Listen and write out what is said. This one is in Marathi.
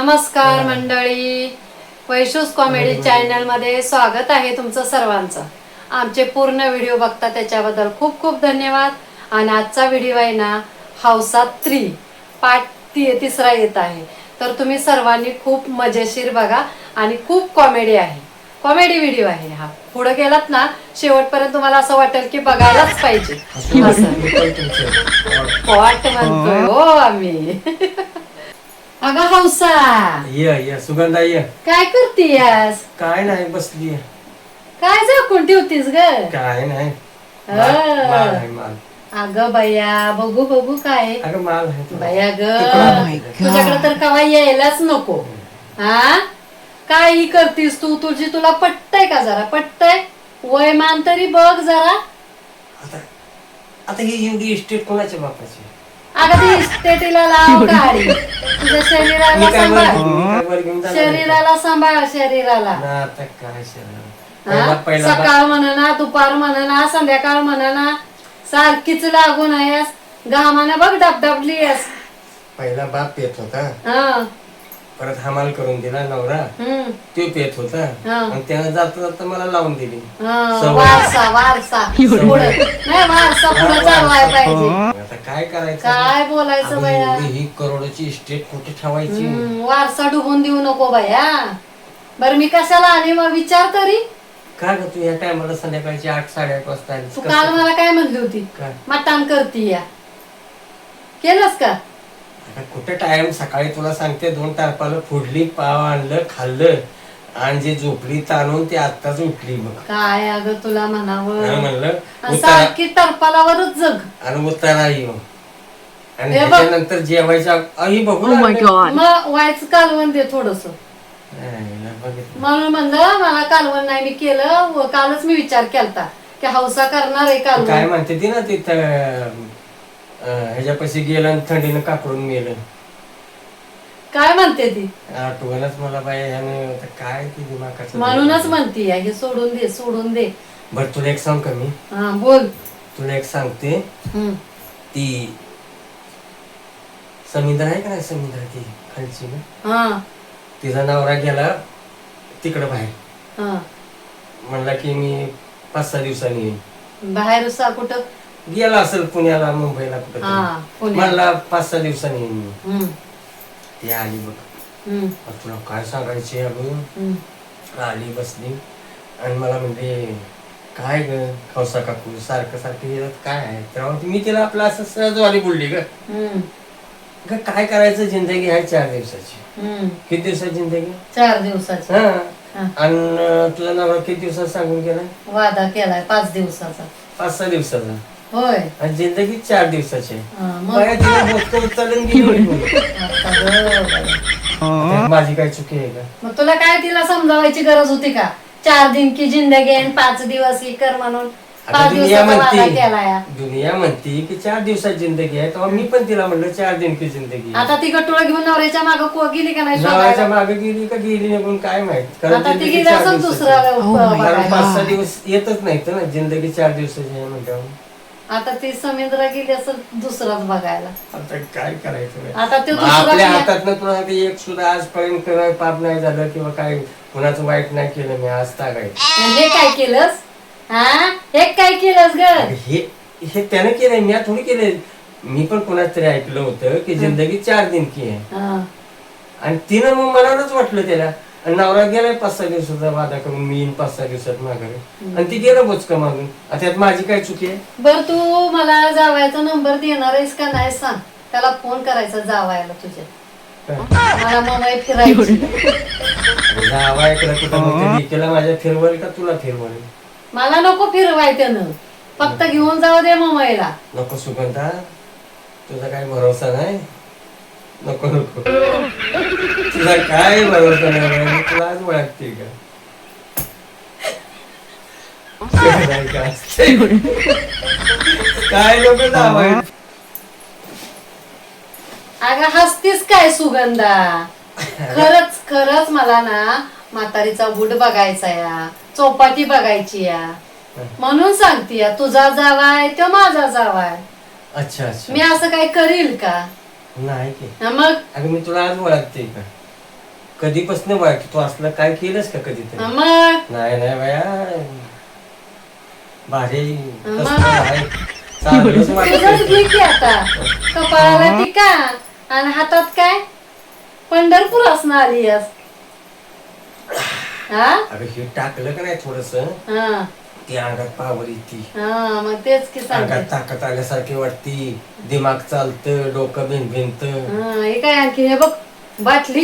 नमस्कार मंडळी, वैशूस कॉमेडी चॅनल मध्ये स्वागत आहे तुमचं सर्वांचं. आमचे पूर्ण व्हिडिओ बघता त्याच्याबद्दल खूप खूप धन्यवाद. आणि आजचा व्हिडिओ आहे ना, हौसा 3 पार्ट तिसरा येत आहे. तर तुम्ही सर्वांनी खूप मजेशीर बघा आणि खूप कॉमेडी आहे, कॉमेडी व्हिडिओ आहे हा. पुढे गेलात ना शेवटपर्यंत तुम्हाला असं वाटेल की बघायलाच पाहिजे. पॉट म्हणतोय हो आम्ही. अगं हौसा, ये सुगंधा ये. काय करतीयस? काय नाही बसली. काय झाकून ठेवतीस ग? काय नाही माल आहे माल. अगं बया, बघू बघू काय अगं माल आहे तुला. बया ग, तुझ्याकडे तर कवा यायलाच नको. हा काय करतीस तू? तुला पटतय का? जरा पटतय? वय मान तरी बघ जरा. आता ही एवढी इस्टेट कोणाच्या बापाची? अगं ती इस्टेटीला लाव गाडी. तुझ्या शरीराला सांभाळ, शरीराला सांभाळ, शरीराला. आता काय सकाळ म्हणा, दुपार म्हणा, संध्याकाळ म्हणा, सारखीच लागून आहेस. घामाने बघ डबडबली आहेस. पहिला बाप पेत होता, परत हमाल करून दिला नवरा, तो पेत होता आणि त्यानं जाता जाता मला लावून दिली. वारसा वारसा पुढे नाही, वारसा पुढे चालवायला पाहिजे. आता काय करायचं? काय बोलायचं बया? ही करोडची इस्टेट कुठे ठेवायची? वारसा डुबून देऊ नको बया. बरं मी कशाला आली मग विचार तरी. का ग तू या टायमाला संध्याकाळची 8-8:30 वाजता आलीस? तू काल मला काय म्हणली होती? काय? मटण करती या, केलंस का? आता कुठे टाइम? सकाळी तुला सांगते 2 टारपाला फोडली, पाव आणलं, खाल्लं आणि जे झोपली ताणून ते आत्ताच उठली बघ. काय अगं तुला म्हणावं, म्हणलं सारखी टरपालावरच जग आणि उतारा येऊ आणि हे बघ. त्याच्यानंतर जेवायच्या आई बघू मग व्हायचं कालवण दे थोडस. म्हणून म्हणलं मला कालवण नाही मी केलं. कालच मी विचार केलता की हौसा करणार आहे काय कालवण. म्हणते ती ना तिथं ह्याच्यापाशी गेलं आणि थंडीनं काकडून मेलं. काय म्हणते ती? आठवणच मला बाई ह्याने काय ती दिमागाचं. म्हणूनच म्हणती हे सोडून दे, सोडून दे. बरं तुला एक सांग का मी? हा बोल. तुला एक सांगते, हम्म. ती समिंदर आहे का नाही, समिंदर ती खालची ना, हा तिचा नवरा गेला तिकडं बाहेर. हा म्हणला की मी 5-6 दिवसांनी येईन. बाहेर कुठं गेला असेल पुण्याला, मुंबईला कुठं हा तरी. पुण्यात. म्हणला 5-6 दिवसांनी येईन मी. हम्म, ती आली बघ. हम्म, तुला काय सांगायचे अगं. हम्म. आली बसली आणि मला म्हणते काय ग हौसा काकू सारखं सारखं येत काय आहे? तेव्हा मी तिला आपलं असं सहजवाली बोलली ग. हम्म, काय करायचं, जिंदगी आहे 4 दिवसाची. हम्म. किती दिवसाची जिंदगी? 4 दिवसाचा. हा. आणि तुझा नवरा किती दिवसात सांगून गेलाय? वादा केलाय 5 दिवसाचा. 5-6 दिवसाचा. होय. आणि जिंदगी 4 दिवसाची आहे. हा, मग बाया तिला मोजकं उचलून गेली निघून. आता गं बाई. त्यात माझी काय चुकी आहे का? मग तुला काय तिला समजावायची गरज होती का? 4 दिन की जिंदगी आणि 5 दिवस ही कर म्हणून. आता 5 दुनिया दिवसाचा वादा म्हणती, केलाय. दुनिया म्हणती की 4 दिवसात जिंदगी आहे, तेव्हा मी पण तिला म्हणलं 4 दिन की जिंदगी आहे. आता ती गटोळा घेऊन नवऱ्याच्या मागे गेली का नाही नवऱ्याच्या शोधायला? मागे गेली का गेली निघून काय माहित. आता ती गेली जिंदगी 4 असं दिवसाची. दुसरा कारण 5-6 दिवस येतच नाहीत ना, जिंदगी 4 दिवसाची आहे म्हणल्यावर. आता ती समुद्र गेली असं दुसराच बघायला. आता काय करायचं? आता ते मग दुसरा आपल्या हातात तुला एक सुद्धा आजपर्यंत पाप नाही झालं किंवा काय कुणाचं वाईट नाही केलं मी आज तागायचं. हे काय केलंस? हा हे काय केलंस ग? हे त्याने केलंय, मी थोडी केलंय. मी पण कोणाच तरी ऐकलं होतं की जिंदगी 4 दिन की आहे. हा. आणि तिनं मग मनावरच वाटलं त्याला. आणि नवरा गेलाय 5-6 दिवसाचा वादा करून, मी येईन 5-6 दिवसात माघारी. आणि ती गेलं बोचका मागून. आता त्यात माझी काय चुकी आहे? बर तू मला जावायचा नंबर देणार आहेस का नाही सांग. त्याला फोन करायचा जावायला तुझ्या. मला मुंबई फिरायची. जावा इकडं कुठं मग केला माझ्या फिरवल का तुला फिरवल? मला नको फिरवाय त्यानं, फक्त घेऊन जाऊ दे मुंबईला. नको सुगंधा, तुझा काय भरोसा नाही. नको नको, तुझा काय भरोसा नाही. मी तुला आज ओळखते का? काय लोक जावाय. अगं हसतीस काय सुगंधा? खरंच खरंच मला ना म्हातारीचा बूट बघायचा या, चौपाटी बघायची या, म्हणून सांगते या. तुझा जावाय तो माझा जावाय. अच्छा अच्छा. मी असं काय करील का? नाही की. मग अगं मी तुला आज ओळखते का? कधीपासून वाईट तू असलं काय केलंस का कधी तरी? मग नाही नाही बाया भारी मग? कसलं आहे. चांगलंच वाटतंय. तुझंच घे की आता कपाळाला टिका आणि हातात काय पंढरपूर असणं आली आहेस. हा अगं हे टाकलं का नाही थोडस हा ती अंगात पावर येते, हा मग तेच की अंगात सांगते. ताकद आल्यासारखी वाटती, दिमाग चालतं, डोकं भिनभिनत. हा हे काय आणखी हे बघ बाटली